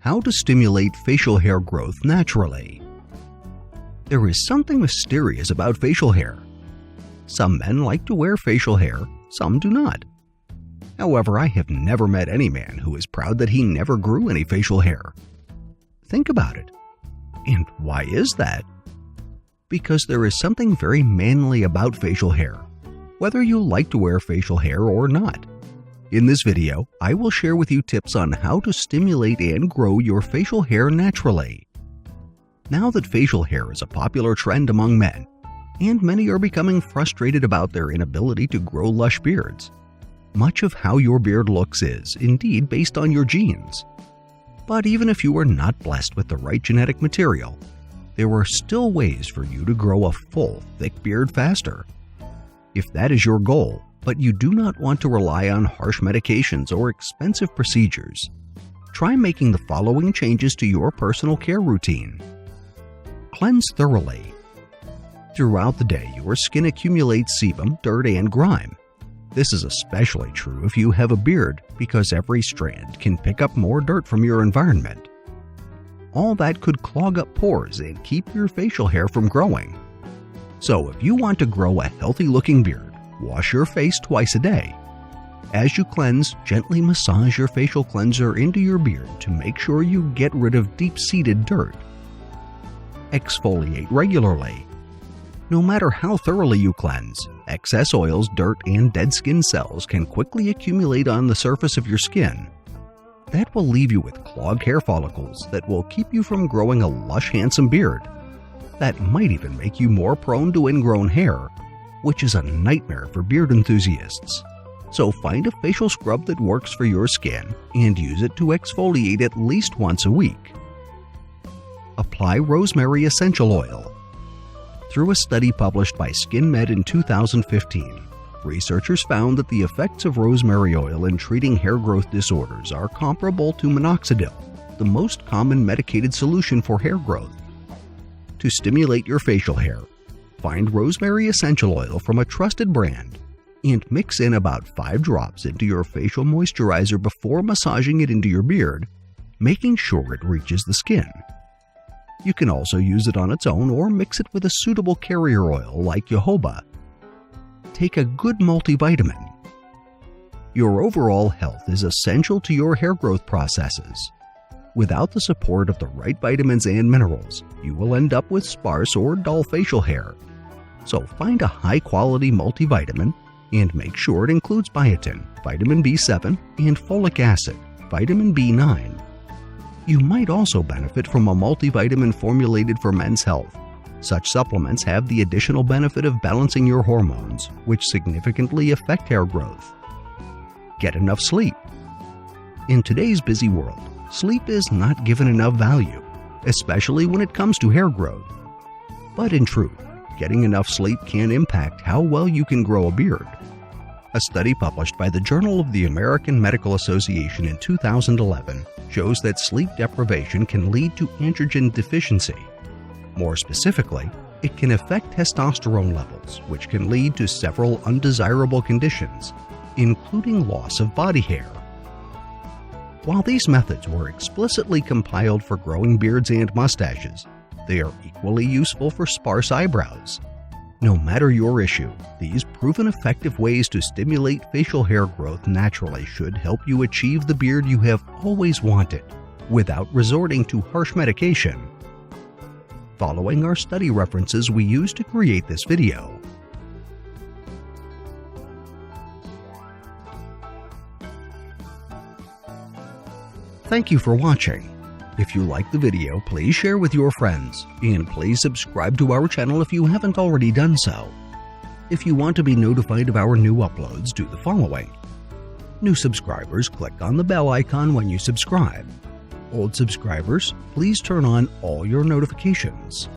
How to stimulate facial hair growth naturally. There is something mysterious about facial hair. Some men like to wear facial hair, some do not. However, I have never met any man who is proud that he never grew any facial hair. Think about it. And why is that? Because there is something very manly about facial hair, whether you like to wear facial hair or not. In this video, I will share with you tips on how to stimulate and grow your facial hair naturally. Now that facial hair is a popular trend among men, and many are becoming frustrated about their inability to grow lush beards, much of how your beard looks is, indeed, based on your genes. But even if you are not blessed with the right genetic material, there are still ways for you to grow a full, thick beard faster. If that is your goal, but you do not want to rely on harsh medications or expensive procedures, try making the following changes to your personal care routine. Cleanse thoroughly. Throughout the day, your skin accumulates sebum, dirt, and grime. This is especially true if you have a beard because every strand can pick up more dirt from your environment. All that could clog up pores and keep your facial hair from growing. So if you want to grow a healthy-looking beard, wash your face twice a day. As you cleanse, gently massage your facial cleanser into your beard to make sure you get rid of deep-seated dirt. Exfoliate regularly. No matter how thoroughly you cleanse, excess oils, dirt, and dead skin cells can quickly accumulate on the surface of your skin. That will leave you with clogged hair follicles that will keep you from growing a lush, handsome beard. That might even make you more prone to ingrown hair, which is a nightmare for beard enthusiasts. So find a facial scrub that works for your skin and use it to exfoliate at least once a week. Apply rosemary essential oil. Through a study published by SkinMed in 2015, researchers found that the effects of rosemary oil in treating hair growth disorders are comparable to MINOXIDil, the most common medicated solution for hair growth. To stimulate your facial hair, find rosemary essential oil from a trusted brand and mix in about 5 drops into your facial moisturizer before massaging it into your beard, making sure it reaches the skin. You can also use it on its own or mix it with a suitable carrier oil like jojoba. Take a good multivitamin. Your overall health is essential to your hair growth processes. Without the support of the right vitamins and minerals, you will end up with sparse or dull facial hair. So find a high-quality multivitamin and make sure it includes biotin, vitamin B7, and folic acid, vitamin B9. You might also benefit from a multivitamin formulated for men's health. Such supplements have the additional benefit of balancing your hormones, which significantly affect hair growth. Get enough sleep. In today's busy world, sleep is not given enough value, especially when it comes to hair growth. But in truth, getting enough sleep can impact how well you can grow a beard. A study published by the Journal of the American Medical Association in 2011 shows that sleep deprivation can lead to androgen deficiency. More specifically, it can affect testosterone levels, which can lead to several undesirable conditions, including loss of body hair. While these methods were explicitly compiled for growing beards and mustaches, they are equally useful for sparse eyebrows. No matter your issue, these proven effective ways to stimulate facial hair growth naturally should help you achieve the beard you have always wanted, without resorting to harsh medication. Following our study references we used to create this video. Thank you for watching. If you liked the video, please share with your friends, and please subscribe to our channel if you haven't already done so. If you want to be notified of our new uploads, do the following. New subscribers, click on the bell icon when you subscribe. Old subscribers, please turn on all your notifications.